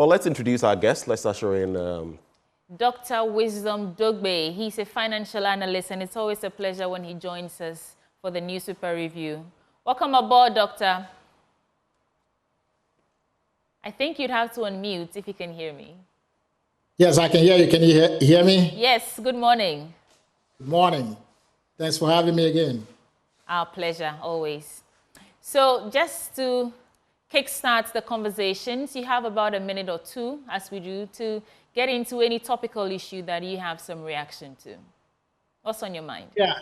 Well, let's introduce our guest. Let's usher in... Dr. Wisdom Dogbe. He's a financial analyst, and it's always a pleasure when he joins us for the Newspaper Review. Welcome aboard, Doctor. I think you'd have to unmute if you can hear me. Yes, I can hear you. Can you hear me? Yes, good morning. Good morning. Thanks for having me again. Our pleasure, always. So just to kickstart the conversations, you have about a minute or two, as we do, to get into any topical issue that you have some reaction to. What's on your mind? Yeah.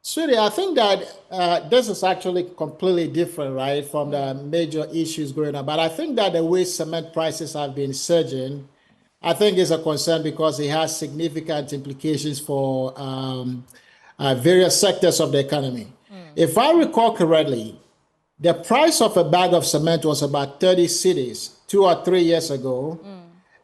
Sweetie, I think that this is actually completely different, right, from the major issues going on. But I think that the way cement prices have been surging, I think is a concern because it has significant implications for various sectors of the economy. If I recall correctly, the price of a bag of cement was about 30 cedis 2 or 3 years ago.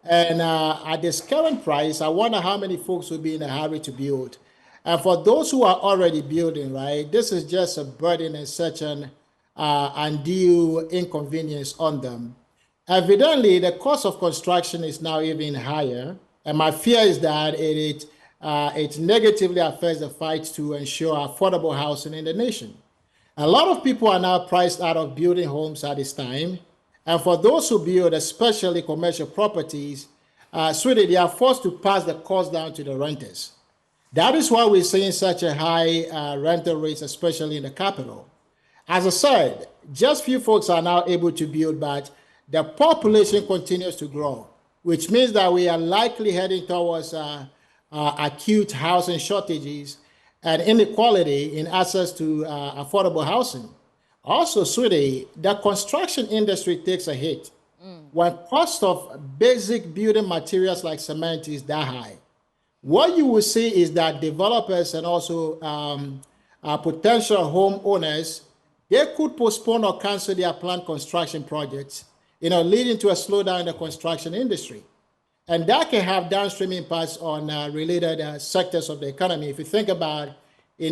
And at this current price, I wonder how many folks would be in a hurry to build. And for those who are already building, right, this is just a burden and such an undue inconvenience on them. Evidently, the cost of construction is now even higher. And my fear is that it negatively affects the fight to ensure affordable housing in the nation. A lot of people are now priced out of building homes at this time. And for those who build, especially commercial properties, sweetie, they are forced to pass the cost down to the renters. That is why we're seeing such a high rental rates, especially in the capital. As I said, just few folks are now able to build, but the population continues to grow, which means that we are likely heading towards acute housing shortages and inequality in access to affordable housing. Also, sweetie, the construction industry takes a hit when cost of basic building materials like cement is that high. What you will see is that developers and also potential homeowners, they could postpone or cancel their planned construction projects, leading to a slowdown in the construction industry. And that can have downstream impacts on related sectors of the economy. If you think about,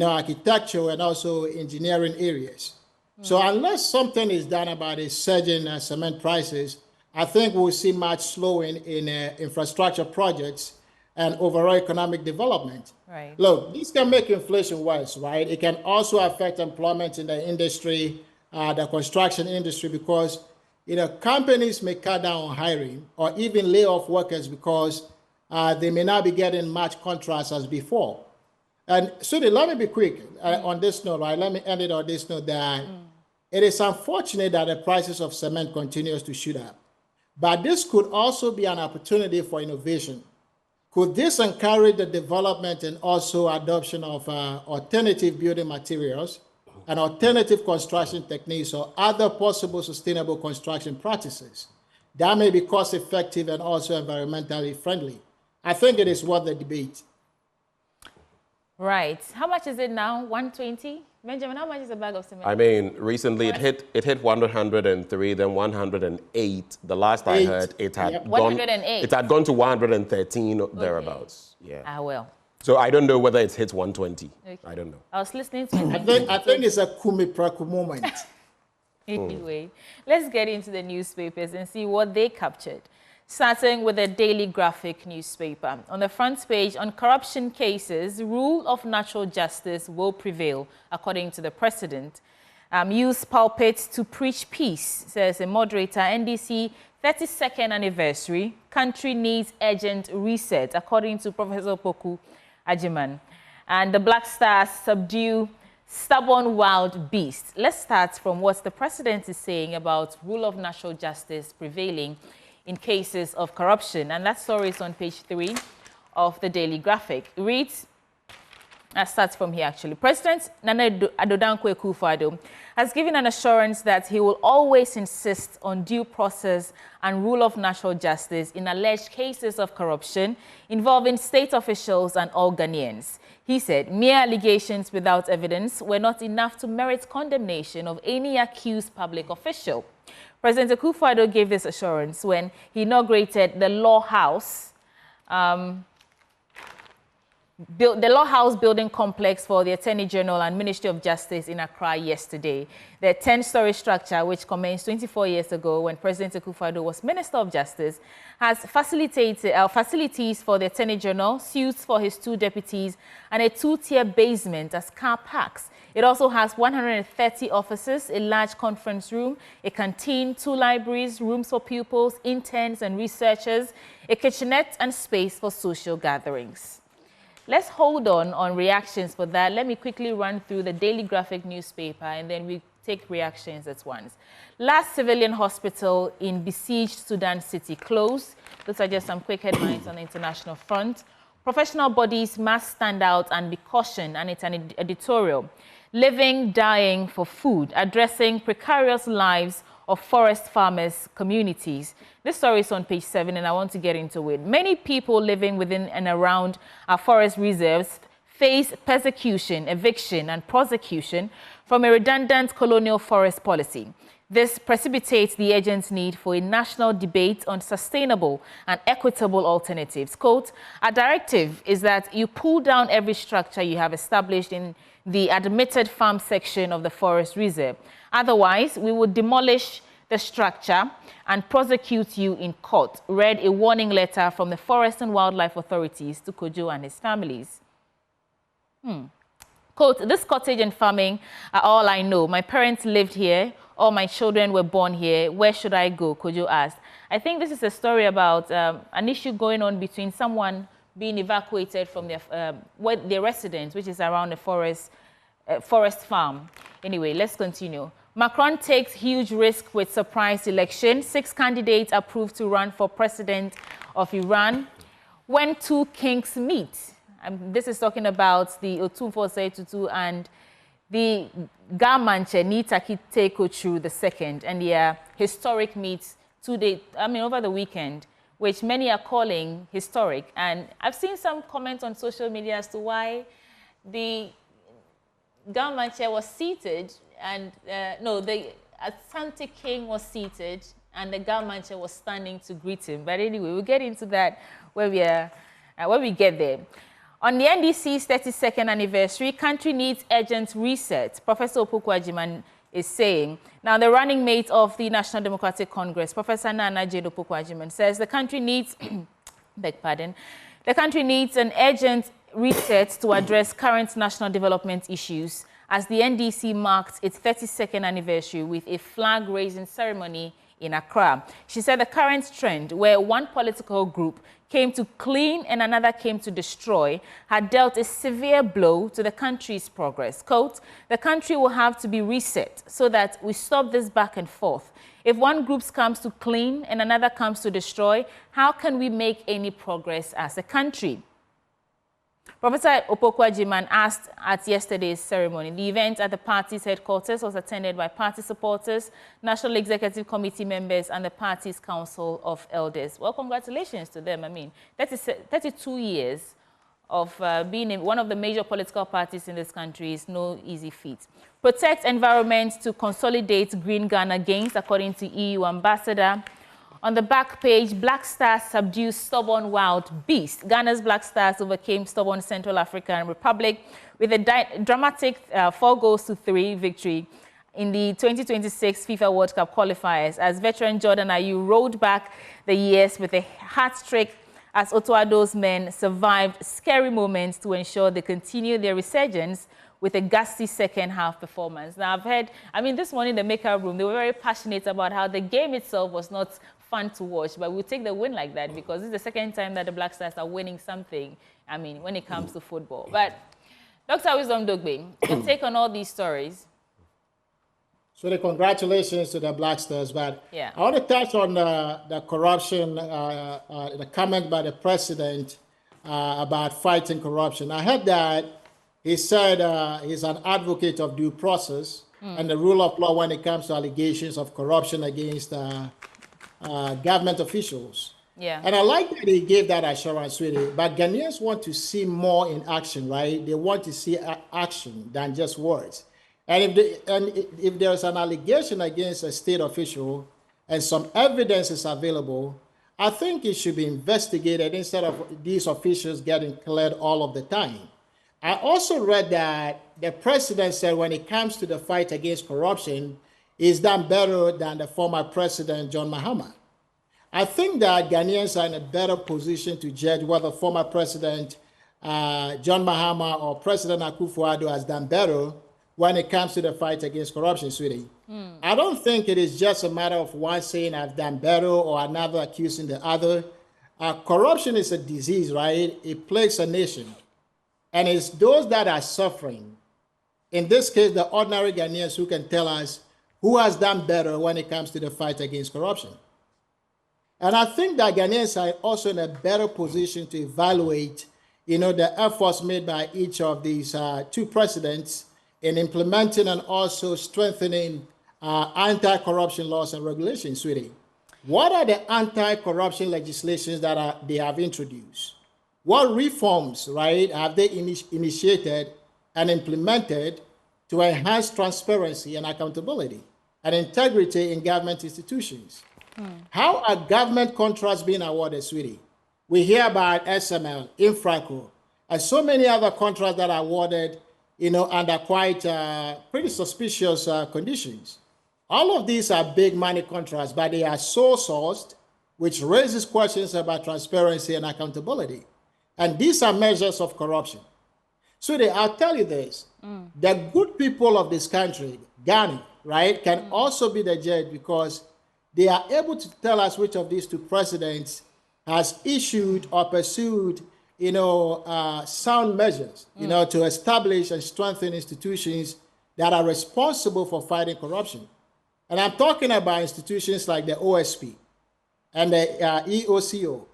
architecture and also engineering areas. So unless something is done about the surging cement prices, I think we'll see much slowing in infrastructure projects and overall economic development. Right. Look, this can make inflation worse, right? It can also affect employment in the industry, the construction industry, because companies may cut down on hiring or even lay off workers because they may not be getting much contracts as before. And so let me be quick on this note, right? Let me end it on this note that it is unfortunate that the prices of cement continues to shoot up. But this could also be an opportunity for innovation. Could this encourage the development and also adoption of alternative building materials and alternative construction techniques or other possible sustainable construction practices that may be cost effective and also environmentally friendly? I think it is worth the debate. Right. How much is it now? 120? Benjamin, how much is a bag of cement? I mean, recently it hit 103, then 108. The last I heard, it had gone. 108. It had gone to 113 thereabouts. Yeah. Ah, well. So I don't know whether it's hit 120. Okay. I don't know. I was listening to I think it's a kumi-praku moment. Anyway, let's get into the newspapers and see what they captured. Starting with the Daily Graphic newspaper. On the front page, on corruption cases, rule of natural justice will prevail, according to the president. Use pulpit to preach peace, says a moderator. NDC 32nd anniversary, country needs urgent reset, according to Professor Opoku-Agyemang. And the Black Stars subdue stubborn wild beast. Let's start from what the president is saying about rule of natural justice prevailing in cases of corruption. And that story is on page 3 of the Daily Graphic. It reads, starts from here actually. President Nana Jane Opoku-Agyemang has given an assurance that he will always insist on due process and rule of natural justice in alleged cases of corruption involving state officials and all Ghanaians. He said mere allegations without evidence were not enough to merit condemnation of any accused public official. President Akufo-Addo gave this assurance when he inaugurated the Law House the Law House building complex for the Attorney General and Ministry of Justice in Accra yesterday. The 10-story structure, which commenced 24 years ago when President Akufo-Addo was Minister of Justice, has facilitated facilities for the Attorney General, suites for his 2 deputies, and a 2-tier basement as car parks. It also has 130 offices, a large conference room, a canteen, 2 libraries, rooms for pupils, interns and researchers, a kitchenette, and space for social gatherings. Let's hold on reactions for that. Let me quickly run through the Daily Graphic newspaper and then we take reactions at once. Last civilian hospital in besieged Sudan City closed. Those are just some quick headlines on the international front. Professional bodies must stand out and be cautioned, and it's an editorial. Living, dying for food, addressing precarious lives of forest farmers' communities. This story is on page 7 and I want to get into it. Many people living within and around our forest reserves face persecution, eviction and prosecution from a redundant colonial forest policy. This precipitates the urgent need for a national debate on sustainable and equitable alternatives. Quote, "Our directive is that you pull down every structure you have established in the admitted farm section of the forest reserve. Otherwise, we will demolish the structure and prosecute you in court," read a warning letter from the Forest and Wildlife Authorities to Kojo and his families. Quote, "This cottage and farming are all I know. My parents lived here. All my children were born here. Where should I go?" Kojo asked. I think this is a story about an issue going on between someone being evacuated from their residence, which is around a forest farm. Anyway, let's continue. Macron takes huge risk with surprise election. 6 candidates approved to run for president of Iran. When 2 kings meet. This is talking about the Otunfo Tutu and the Gamanche Nitakite Kochu II and their historic meets over the weekend, which many are calling historic. And I've seen some comments on social media as to why the Gamanche was seated and the Asante King was seated and the Gamanche was standing to greet him. But anyway, we'll get into that where we get there. On the NDC's 32nd anniversary, country needs urgent reset, Professor Opoku-Agyemang is saying. Now, the running mate of the National Democratic Congress, Professor Naana Jane Opoku-Agyemang, says the country needs, the country needs an urgent reset to address current national development issues as the NDC marked its 32nd anniversary with a flag-raising ceremony in Accra. She said the current trend, where one political group came to clean and another came to destroy, had dealt a severe blow to the country's progress. Quote, "The country will have to be reset so that we stop this back and forth. If one group comes to clean and another comes to destroy, how can we make any progress as a country?" Professor Opoku-Agyemang asked at yesterday's ceremony. The event at the party's headquarters was attended by party supporters, National Executive Committee members, and the party's Council of Elders. Well, congratulations to them. I mean, 32 years of being in one of the major political parties in this country is no easy feat. Protect environment to consolidate Green Ghana gains, according to EU Ambassador. On the back page, Black Stars subdues stubborn wild beast. Ghana's Black Stars overcame stubborn Central African Republic with a dramatic 4-3 victory in the 2026 FIFA World Cup qualifiers as veteran Jordan Ayew rolled back the years with a hat-trick as Otuado's men survived scary moments to ensure they continue their resurgence with a ghastly second-half performance. Now, I've heard, this morning in the makeup room, they were very passionate about how the game itself was not fun to watch, but we'll take the win like that because this is the second time that the Black Stars are winning something, when it comes to football. But Dr. Wisdom Dogbe, your take on all these stories? So the congratulations to the Black Stars, but yeah. I want to touch on the corruption, the comment by the president about fighting corruption. I heard that he said he's an advocate of due process and the rule of law when it comes to allegations of corruption against government officials. Yeah. And I like that he gave that assurance, really. But Ghanaians want to see more in action, right? They want to see action than just words. And if there's an allegation against a state official and some evidence is available, I think it should be investigated instead of these officials getting cleared all of the time. I also read that the president said when it comes to the fight against corruption, he's done better than the former president, John Mahama. I think that Ghanaians are in a better position to judge whether former President John Mahama or President Akufo-Addo has done better when it comes to the fight against corruption, sweetie. I don't think it is just a matter of one saying I've done better or another accusing the other. Corruption is a disease, right? It plagues a nation. And it's those that are suffering, in this case, the ordinary Ghanaians, who can tell us who has done better when it comes to the fight against corruption. And I think that Ghanaians are also in a better position to evaluate, the efforts made by each of these two presidents in implementing and also strengthening anti-corruption laws and regulations, sweetie. What are the anti-corruption legislations that they have introduced? What reforms, right, have they initiated and implemented to enhance transparency and accountability and integrity in government institutions? How are government contracts being awarded, sweetie? We hear about SML, Infraco, and so many other contracts that are awarded, under quite pretty suspicious conditions. All of these are big money contracts, but they are sole sourced, which raises questions about transparency and accountability. And these are measures of corruption. So I'll tell you this, the good people of this country, Ghana, right, can also be the judge because they are able to tell us which of these two presidents has issued or pursued, sound measures, to establish and strengthen institutions that are responsible for fighting corruption. And I'm talking about institutions like the OSP and the EOCO.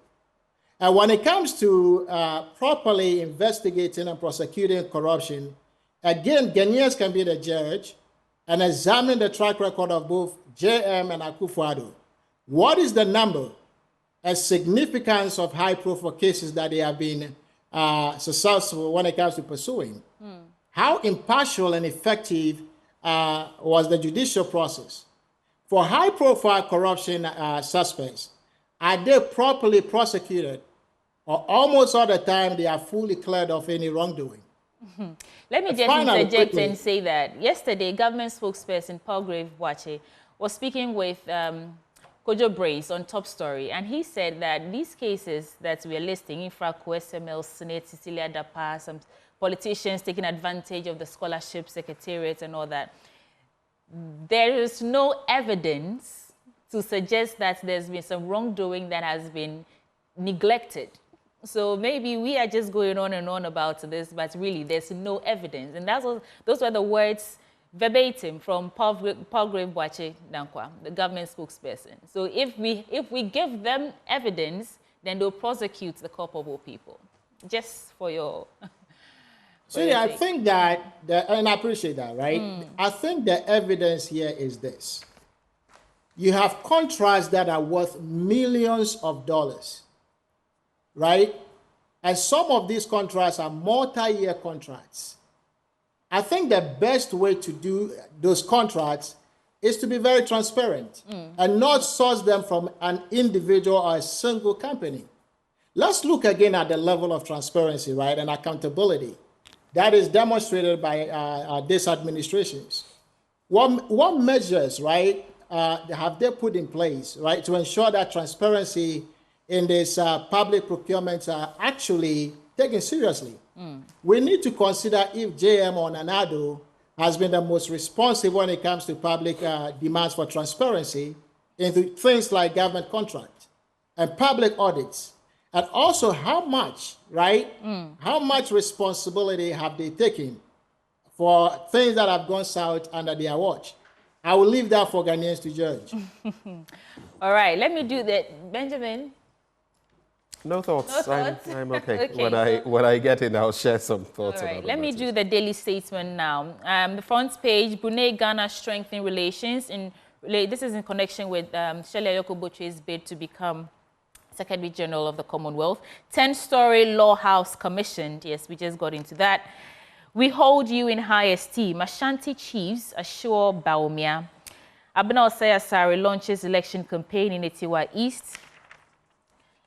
And when it comes to properly investigating and prosecuting corruption, again, Ghanaians can be the judge and examine the track record of both JM and Akufo-Addo. What is the number and significance of high-profile cases that they have been successful when it comes to pursuing? How impartial and effective was the judicial process? For high-profile corruption suspects, are they properly prosecuted, or almost all the time they are fully cleared of any wrongdoing? Let me just interject and say that yesterday, government spokesperson Prof Naana was speaking with Kojo Brace on Top Story, and he said that these cases that we are listing, Infraco, SML, Senate, Cecilia Dapa, some politicians taking advantage of the scholarship secretariat and all that, there is no evidence to suggest that there's been some wrongdoing that has been neglected. So maybe we are just going on and on about this, but really there's no evidence. And those were the words verbatim from Prof Naana, the government spokesperson. So if we give them evidence, then they'll prosecute the culpable people. Just for your... So yeah, I think that, and I appreciate that, right? I think the evidence here is this. You have contracts that are worth millions of dollars, right? And some of these contracts are multi-year contracts. I think the best way to do those contracts is to be very transparent and not source them from an individual or a single company. Let's look again at the level of transparency, right, and accountability that is demonstrated by these administrations. What measures, right, have they put in place, right, to ensure that transparency in this public procurements are actually taken seriously? We need to consider if JM or Nanado has been the most responsive when it comes to public demands for transparency into things like government contracts and public audits. And also how much, right, how much responsibility have they taken for things that have gone south under their watch? I will leave that for Ghanaians to judge. All right, let me do that. Benjamin? No thoughts. No thoughts? I'm okay. When I get in, I'll share some thoughts about it. Let me do the Daily Statesman now. The front page, Brunei-Ghana strengthening relations. This is in connection with Shirley Ayoko-Botchwey's bid to become Secretary General of the Commonwealth. 10-story law house commissioned. Yes, we just got into that. We hold you in high esteem. Ashanti chiefs assure Baumia. Abena Osei Asare launches election campaign in Etiwa East.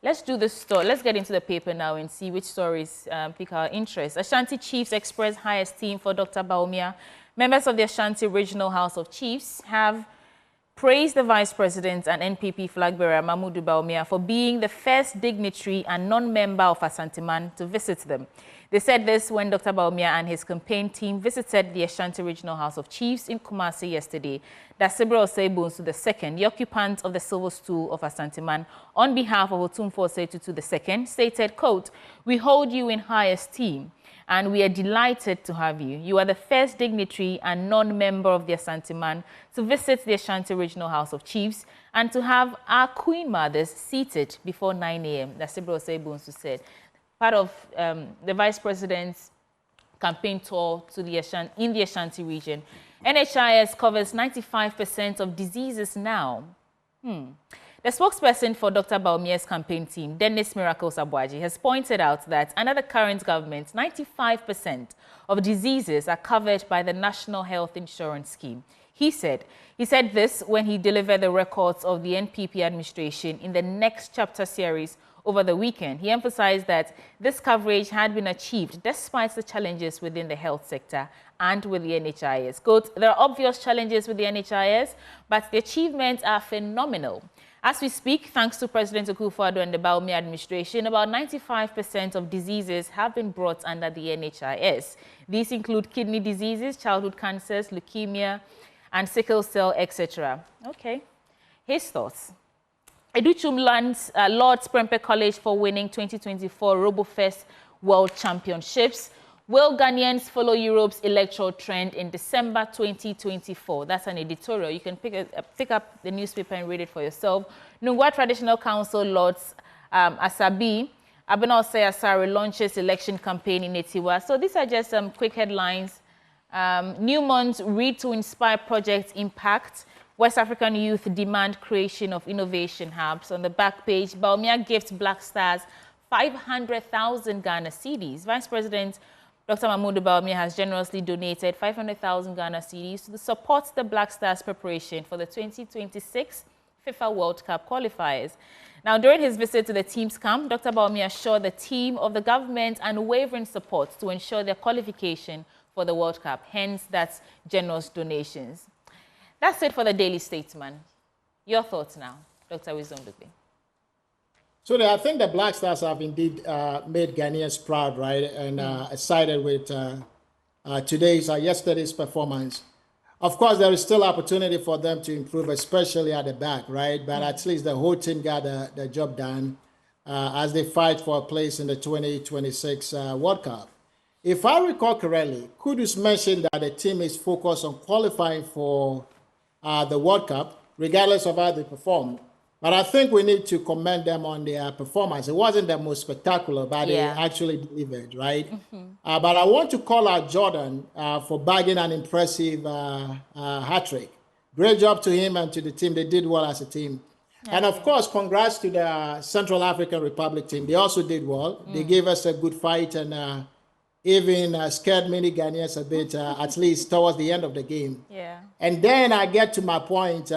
Let's do the story. Let's get into the paper now and see which stories pique our interest. Ashanti Chiefs express high esteem for Dr. Bawumia. Members of the Ashanti Regional House of Chiefs have praised the Vice President and NPP flag bearer Mamudu Bawumia for being the first dignitary and non-member of Asanteman to visit them. They said this when Dr. Bawumia and his campaign team visited the Ashanti Regional House of Chiefs in Kumasi yesterday. Dasibra Osei-Bonsu II, the occupant of the silver stool of Asanteman, on behalf of Otumfuo Osei-Tutu II, stated, quote, "We hold you in high esteem, and we are delighted to have you. You are the first dignitary and non-member of the Asanteman to visit the Ashanti Regional House of Chiefs and to have our Queen Mothers seated before 9 a.m., Dasibra Osei-Bonsu said. Part of the Vice President's campaign tour to in the Ashanti region. NHIS covers 95% of diseases now. The spokesperson for Dr. Bawumia's campaign team, Dennis Miracles Abuaji, has pointed out that under the current government, 95% of diseases are covered by the National Health Insurance Scheme. He said this when he delivered the records of the NPP administration in the Next Chapter series over the weekend. He emphasized that this coverage had been achieved despite the challenges within the health sector and with the NHIS. Quote, "There are obvious challenges with the NHIS, but the achievements are phenomenal. As we speak, thanks to President Akufo-Addo and the Bawumia administration, about 95% of diseases have been brought under the NHIS. These include kidney diseases, childhood cancers, leukemia, and sickle cell, etc." Okay. His thoughts. Educhum Lord's Prempeh College for winning 2024 RoboFest World Championships. Will Ghanaians follow Europe's electoral trend in December 2024? That's an editorial. You can pick up the newspaper and read it for yourself. Nungwa Traditional Council Lords Asabi, Abena Osei Asare launches election campaign in Etiwa. So these are just some quick headlines. Newmont's Read to Inspire project impact. West African youth demand creation of innovation hubs. On the back page, Bawumia gifts Black Stars 500,000 Ghana cedis. Vice President Dr. Mamudu Bawumia has generously donated 500,000 Ghana cedis to support the Black Stars preparation for the 2026 FIFA World Cup qualifiers. Now, during his visit to the team's camp, Dr. Bawumia assured the team of the government unwavering support to ensure their qualification for the World Cup. Hence, that's generous donations. That's it for the Daily Statesman. Your thoughts now, Dr. Wisdom Dugbe. So I think the Black Stars have indeed made Ghanaians proud, right? And excited with yesterday's performance. Of course, there is still opportunity for them to improve, especially at the back, right? But at least the whole team got the job done as they fight for a place in the 2026 World Cup. If I recall correctly, Kudus mentioned that the team is focused on qualifying for the World Cup, regardless of how they perform. But I think we need to commend them on their performance. It wasn't the most spectacular, but they actually delivered, right? But I want to call out Jordan for bagging an impressive hat-trick. Great job to him and to the team. They did well as a team. And of course, congrats to the Central African Republic team. They also did well. They gave us a good fight and even scared many Ghanaians a bit, at least towards the end of the game. And then I get to my point,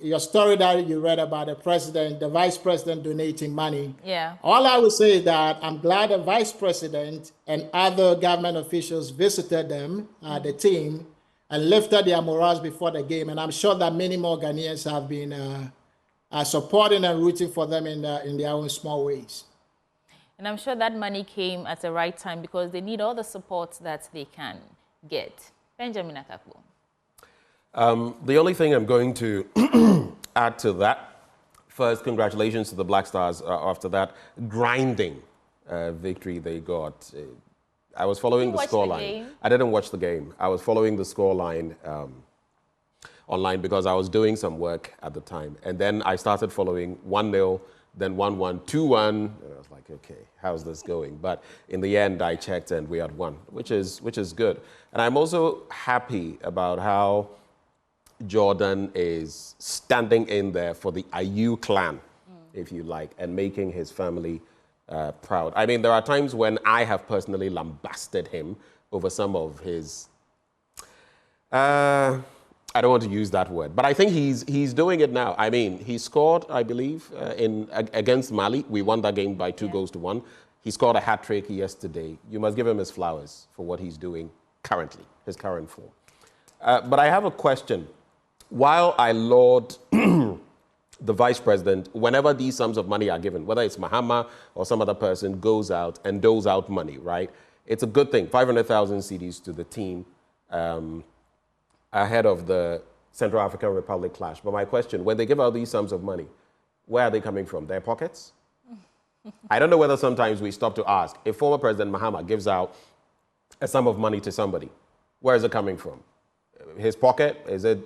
your story that you read about the vice president donating money. All I would say is that I'm glad the vice president and other government officials visited them, the team, and lifted their morals before the game. And I'm sure that many more Ghanaians have been supporting and rooting for them in their own small ways. And I'm sure that money came at the right time because they need all the support that they can get. Benjamin Akapo. The only thing I'm going to add to that, first, congratulations to the Black Stars after that grinding victory they got. I was following the scoreline. I didn't watch the game. I was following the scoreline online because I was doing some work at the time. And then I started following 1-0, then 1-1, 2-1. And I was like, okay, how's this going? But in the end, I checked and we had won, which is good. And I'm also happy about how Jordan is standing in there for the Ayew clan, if you like, and making his family proud. I mean, there are times when I have personally lambasted him over some of his I don't want to use that word, but I think he's doing it now. I mean, he scored, I believe, against Mali. We won that game by 2-1. He scored a hat-trick yesterday. You must give him his flowers for what he's doing currently, his current form. But I have a question. While I laud the vice president, whenever these sums of money are given, whether it's Mahama or some other person goes out and doles out money, right? It's a good thing. 500,000 cedis to the team ahead of the Central African Republic clash. But my question, when they give out these sums of money, where are they coming from? Their pockets? I don't know whether sometimes we stop to ask, if former President Mahama gives out a sum of money to somebody, where is it coming from? His pocket? Is it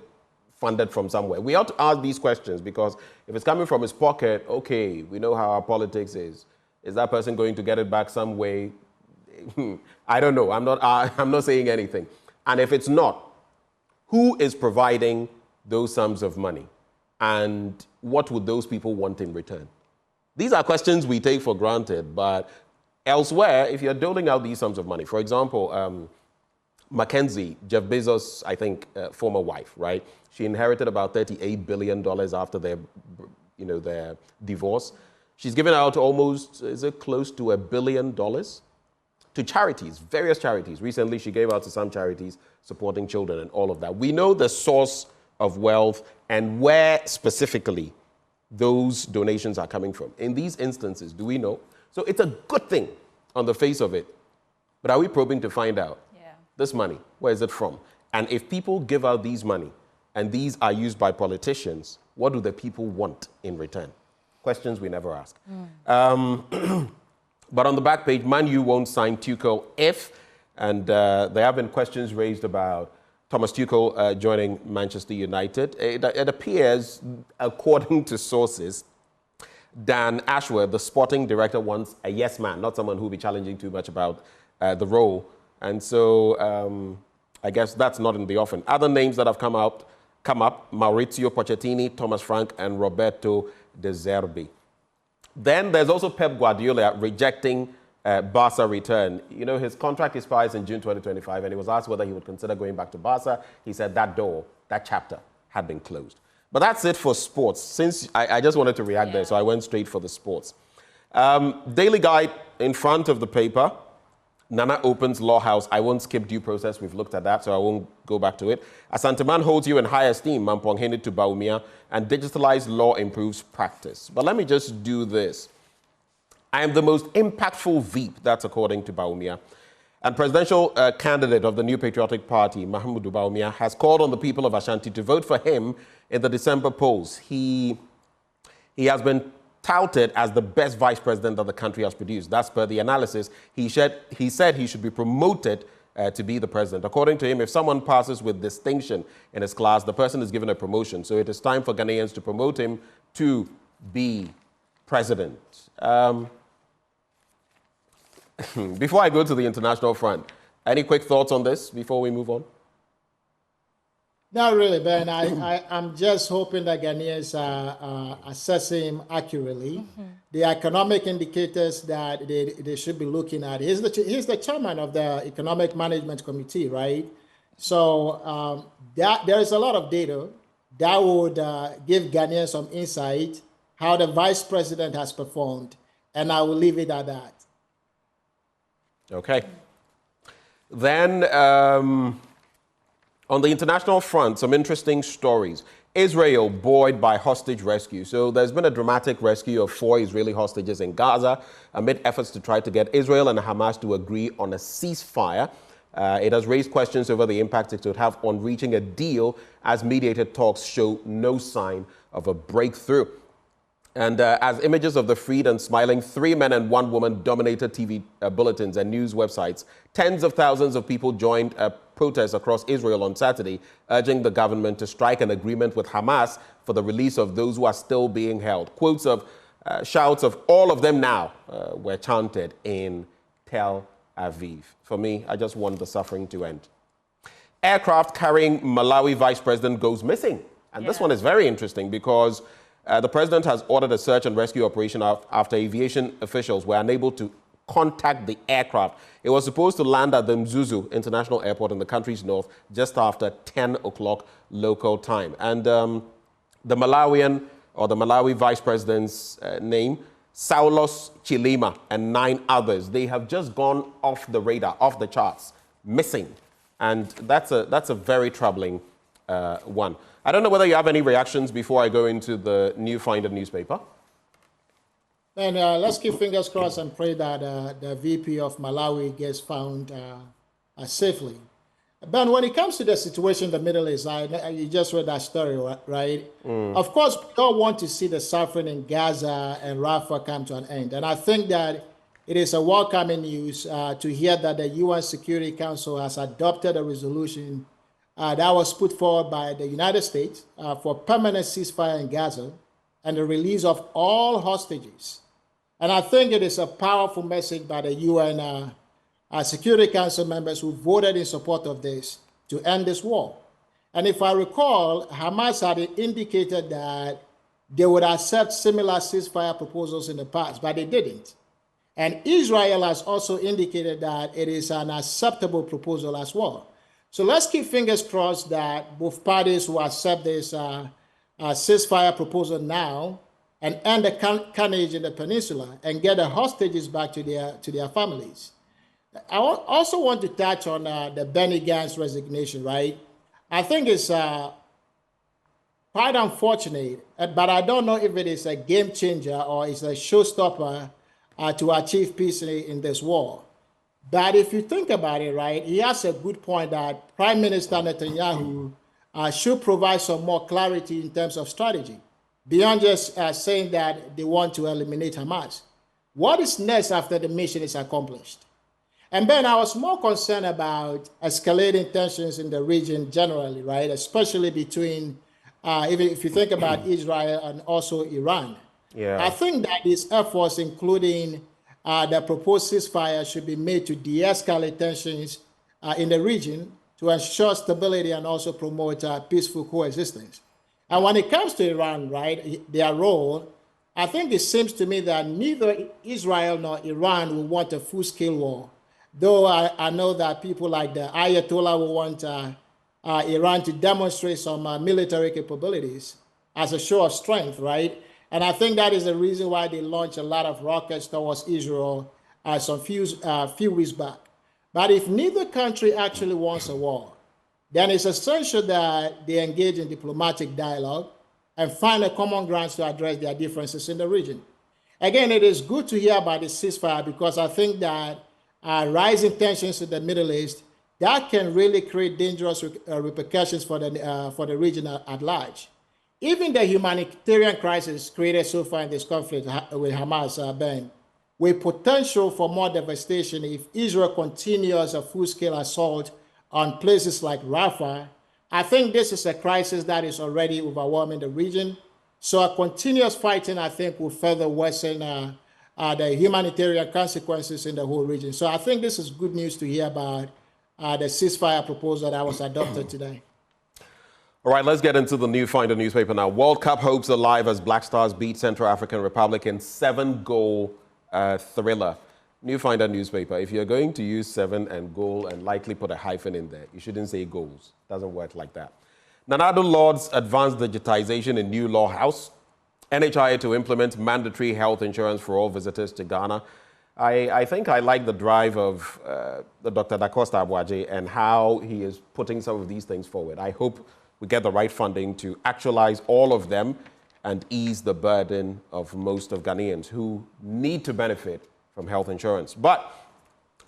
funded from somewhere? We ought to ask these questions, because if it's coming from his pocket, okay, we know how our politics is. Is that person going to get it back some way? I don't know. I'm not saying anything. And if it's not, who is providing those sums of money? And what would those people want in return? These are questions we take for granted, but elsewhere, if you're doling out these sums of money, for example, Mackenzie, Jeff Bezos', I think, former wife, right? She inherited about $38 billion after their divorce. She's given out almost, is it close to $1 billion to charities, various charities. Recently, she gave out to some charities supporting children and all of that. We know the source of wealth and where specifically those donations are coming from. In these instances, do we know? So it's a good thing on the face of it. But are we probing to find out this money, where is it from? And if people give out these money and these are used by politicians, what do the people want in return? Questions we never ask. But on the back page, Man U won't sign Tuchel if, and there have been questions raised about Thomas Tuchel joining Manchester United. It appears, according to sources, Dan Ashworth, the sporting director, wants a yes man, not someone who will be challenging too much about the role. And so I guess that's not in the offing. Other names that have come up, Maurizio Pochettino, Thomas Frank, and Roberto De Zerbi. Then there's also Pep Guardiola rejecting Barca return. You know, his contract expires in June 2025, and he was asked whether he would consider going back to Barca. He said that door, that chapter, had been closed. But that's it for sports. Since I just wanted to react there, so I went straight for the sports. Daily Guide in front of the paper. Nana opens Law House. I won't skip due process. We've looked at that, so I won't go back to it. Asanteman holds you in high esteem, Mampong Henry to Baumia, and digitalized law improves practice. But let me just do this. I am the most impactful VEP, that's according to Baumia. And presidential candidate of the New Patriotic Party, Mahamudu Baumia, has called on the people of Ashanti to vote for him in the December polls. He has been touted as the best vice president that the country has produced. That's per the analysis. He said he should be promoted to be the president. According to him, if someone passes with distinction in his class, the person is given a promotion. So it is time for Ghanaians to promote him to be president. Before I go to the international front, any quick thoughts on this before we move on? Not really, Ben. I'm just hoping that Ghanaians are assessing him accurately. Mm-hmm. The economic indicators that they should be looking at. He's the chairman of the Economic Management Committee, right? So there is a lot of data that would give Ghanaians some insight how the vice president has performed. And I will leave it at that. Okay. Then on the international front, some interesting stories. Israel buoyed by hostage rescue. So there's been a dramatic rescue of 4 Israeli hostages in Gaza amid efforts to try to get Israel and Hamas to agree on a ceasefire. It has raised questions over the impact it would have on reaching a deal, as mediated talks show no sign of a breakthrough. And as images of the freed and smiling 3 men and 1 woman dominated TV bulletins and news websites, tens of thousands of people joined a protest across Israel on Saturday, urging the government to strike an agreement with Hamas for the release of those who are still being held. Quotes of shouts of all of them now were chanted in Tel Aviv. For me, I just want the suffering to end. Aircraft carrying Malawi vice president goes missing. And this one is very interesting because the president has ordered a search and rescue operation after aviation officials were unable to contact the aircraft. It was supposed to land at the Mzuzu International Airport in the country's north just after 10 o'clock local time. And the Malawian, or the Malawi vice president's name, Saulos Chilima, and 9 others, they have just gone off the radar, off the charts, missing. And that's a very troubling one. I don't know whether you have any reactions before I go into the New Finder newspaper. And let's keep fingers crossed and pray that the VP of Malawi gets found safely. Ben, when it comes to the situation in the Middle East, you just read that story, right? Of course, we all want to see the suffering in Gaza and Rafah come to an end. And I think that it is a welcoming news to hear that the UN Security Council has adopted a resolution that was put forward by the United States for permanent ceasefire in Gaza and the release of all hostages. And I think it is a powerful message by the UN Security Council members who voted in support of this to end this war. And if I recall, Hamas had indicated that they would accept similar ceasefire proposals in the past, but they didn't. And Israel has also indicated that it is an acceptable proposal as well. So let's keep fingers crossed that both parties will accept this ceasefire proposal now and end the carnage in the peninsula and get the hostages back to their families. I also want to touch on the Benny Gantz resignation, right? I think it's quite unfortunate, but I don't know if it is a game changer or it's a showstopper to achieve peace in this war. But if you think about it, right, he has a good point that Prime Minister Netanyahu should provide some more clarity in terms of strategy, beyond just saying that they want to eliminate Hamas. What is next after the mission is accomplished? And then I was more concerned about escalating tensions in the region generally, right, especially between, even if you think about Israel and also Iran. Yeah. I think that these efforts, including the proposed ceasefire, should be made to de-escalate tensions in the region to ensure stability and also promote peaceful coexistence. And when it comes to Iran, right, their role, I think it seems to me that neither Israel nor Iran will want a full-scale war, though I know that people like the Ayatollah will want Iran to demonstrate some military capabilities as a show of strength, right? And I think that is the reason why they launched a lot of rockets towards Israel some few weeks back. But if neither country actually wants a war, then it's essential that they engage in diplomatic dialogue and find a common ground to address their differences in the region. Again, it is good to hear about the ceasefire because I think that rising tensions in the Middle East, that can really create dangerous repercussions for the region at large. Even the humanitarian crisis created so far in this conflict with Hamas, Ben, with potential for more devastation if Israel continues a full-scale assault on places like Rafah, I think this is a crisis that is already overwhelming the region. So a continuous fighting, I think, will further worsen the humanitarian consequences in the whole region. So I think this is good news to hear about the ceasefire proposal that was adopted today. All right, let's get into the New Finder newspaper now. World Cup hopes alive as Black Stars beat Central African Republic in 7-goal thriller. New Finder newspaper, if you're going to use 7 and goal and likely put a hyphen in there, you shouldn't say goals. It doesn't work like that. Nanado Lords advanced digitization in new law house. NHIA to implement mandatory health insurance for all visitors to Ghana. I think I like the drive of Dr. Da Costa Abuaje and how he is putting some of these things forward. I hope we get the right funding to actualize all of them and ease the burden of most of Ghanaians who need to benefit from health insurance. But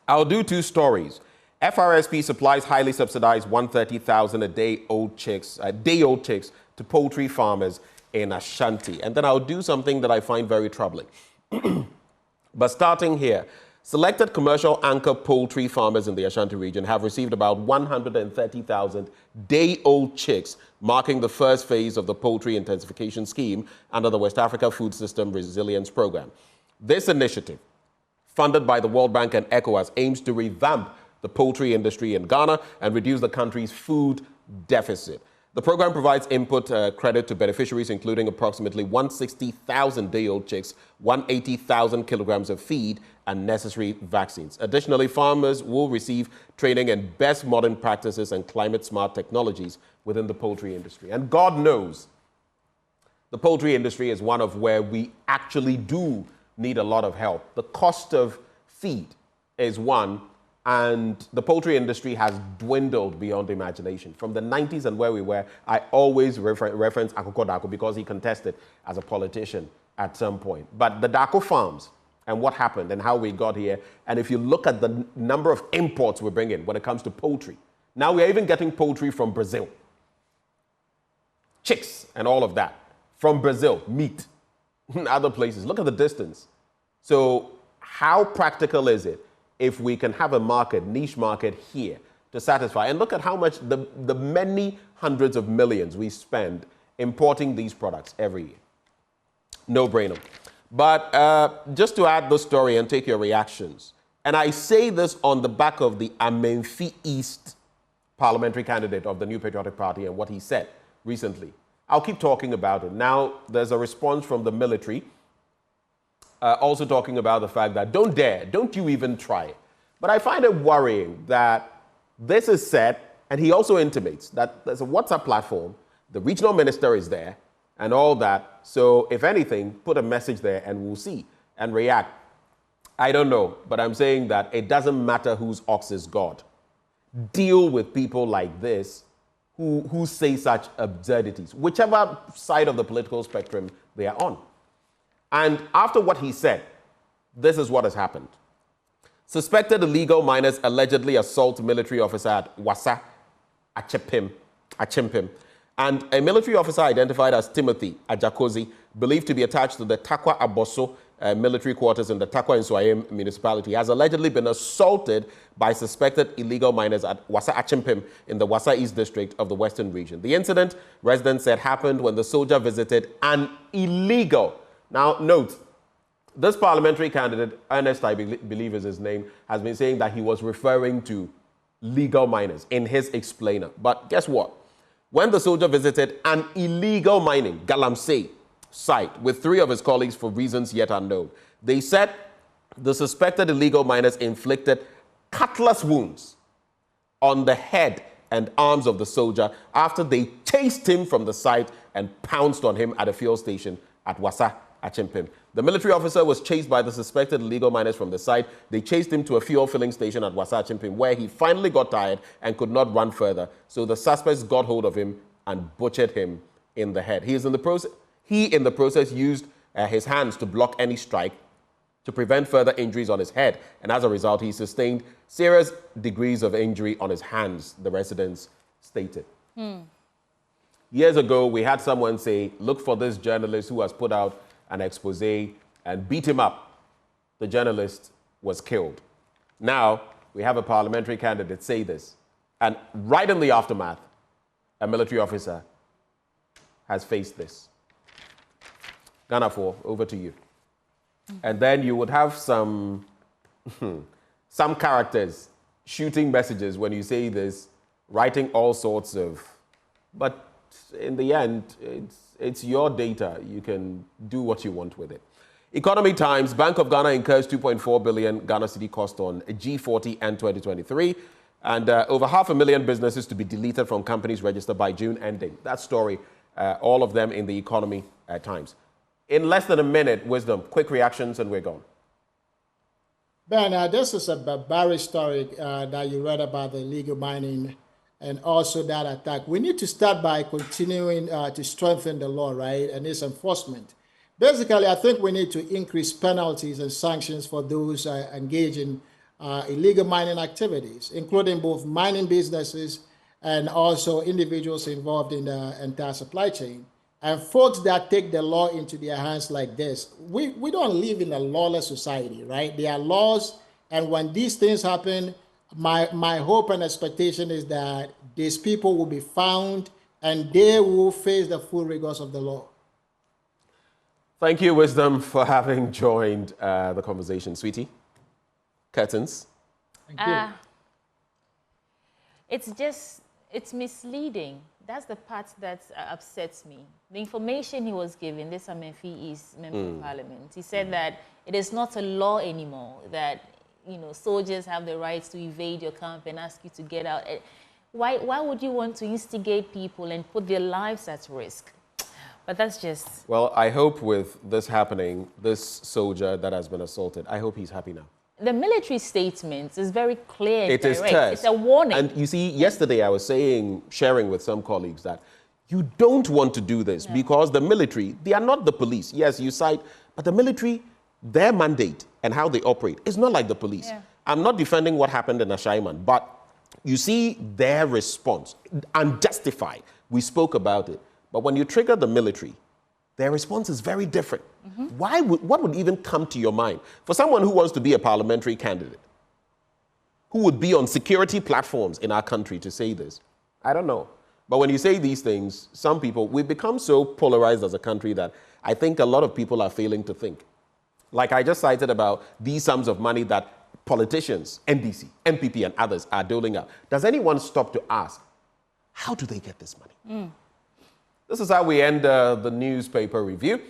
I'll do 2 stories. FRSP supplies highly subsidized 130,000 a day-old chicks to poultry farmers in Ashanti. And then I'll do something that I find very troubling. But starting here, selected commercial anchor poultry farmers in the Ashanti region have received about 130,000 day-old chicks, marking the first phase of the poultry intensification scheme under the West Africa Food System Resilience Program. This initiative, funded by the World Bank and ECOWAS, aims to revamp the poultry industry in Ghana and reduce the country's food deficit. The program provides input credit to beneficiaries, including approximately 160,000 day-old chicks, 180,000 kilograms of feed, and necessary vaccines. Additionally, farmers will receive training in best modern practices and climate-smart technologies within the poultry industry. And God knows, the poultry industry is one of where we actually do need a lot of help. The cost of feed is one, and the poultry industry has dwindled beyond imagination. From the 90s and where we were, I always reference Akoko Dako because he contested as a politician at some point. But the Dako farms and what happened and how we got here, and if you look at the number of imports we bring in when it comes to poultry, now we're even getting poultry from Brazil. Chicks and all of that from Brazil, meat, other places. Look at the distance. So how practical is it if we can have a market, niche market here to satisfy? And look at how much the many hundreds of millions we spend importing these products every year. No brainer. But just to add the story and take your reactions, and I say this on the back of the Amenfi East parliamentary candidate of the New Patriotic Party and what he said recently. I'll keep talking about it. Now, there's a response from the military also talking about the fact that don't dare, don't you even try it. But I find it worrying that this is said, and he also intimates that there's a WhatsApp platform, the regional minister is there, and all that. So if anything, put a message there and we'll see and react. I don't know, but I'm saying that it doesn't matter whose ox is God. Deal with people like this who say such absurdities, whichever side of the political spectrum they are on. And after what he said, this is what has happened. Suspected illegal miners allegedly assault military officer at Wassa Achimpim. And a military officer identified as Timothy Ajakozi, believed to be attached to the Takwa Aboso military quarters in the Takwa Nswayim municipality, has allegedly been assaulted by suspected illegal miners at Wassa Achimpim in the Wassa East district of the Western region. The incident, residents said, happened when the soldier visited an illegal. Now, note, this parliamentary candidate, Ernest, I believe is his name, has been saying that he was referring to legal miners in his explainer. But guess what? When the soldier visited an illegal mining, Galamsey, site with 3 of his colleagues for reasons yet unknown, they said the suspected illegal miners inflicted cutlass wounds on the head and arms of the soldier after they chased him from the site and pounced on him at a fuel station at Wassa Achimpim. The military officer was chased by the suspected illegal miners from the site. They chased him to a fuel filling station at Wassa Achimpim, where he finally got tired and could not run further. So the suspects got hold of him and butchered him in the head. He, in the process, used his hands to block any strike to prevent further injuries on his head. And as a result, he sustained serious degrees of injury on his hands, the residents stated. Years ago, we had someone say, look for this journalist who has put out an expose and beat him up. The journalist was killed. Now, we have a parliamentary candidate say this. And right in the aftermath, a military officer has faced this. Ghana 4, over to you. And then you would have some characters shooting messages when you say this, writing all sorts of, but in the end, it's your data. You can do what you want with it. Economy Times, Bank of Ghana incurs 2.4 billion Ghana cedi cost on G40 and 2023, and over 500,000 businesses to be deleted from companies registered by June ending. That story, all of them in the Economy Times. In less than a minute, Wisdom, quick reactions, and we're gone. Ben, this is a barbaric story that you read about the illegal mining and also that attack. We need to start by continuing to strengthen the law, right, and its enforcement. Basically, I think we need to increase penalties and sanctions for those engaged in illegal mining activities, including both mining businesses and also individuals involved in the entire supply chain. And folks that take the law into their hands like this, we don't live in a lawless society, right? There are laws, and when these things happen, my hope and expectation is that these people will be found and they will face the full rigors of the law. Thank you, Wisdom, for having joined the conversation. Sweetie, curtains. Thank you. It's misleading That's the part that upsets me. The information he was given, this Amenfi is member of parliament. He said that it is not a law anymore that, you know, soldiers have the right to evade your camp and ask you to get out. Why would you want to instigate people and put their lives at risk? But that's just... Well, I hope with this happening, this soldier that has been assaulted, I hope he's happy now. The military statement is very clear and direct. It is direct. It's a warning. And you see, yesterday I was sharing with some colleagues that you don't want to do this because the military, they are not the police. Yes, you cite, but the military, their mandate and how they operate is not like the police. Yeah. I'm not defending what happened in Ashaiman, but you see their response, unjustified. We spoke about it. But when you trigger the military, their response is very different. What would even come to your mind? For someone who wants to be a parliamentary candidate, who would be on security platforms in our country to say this, I don't know. But when you say these things, some people, we've become so polarized as a country that I think a lot of people are failing to think. Like I just cited about these sums of money that politicians, NDC, MPP and others are doling out. Does anyone stop to ask, how do they get this money? This is how we end the newspaper review.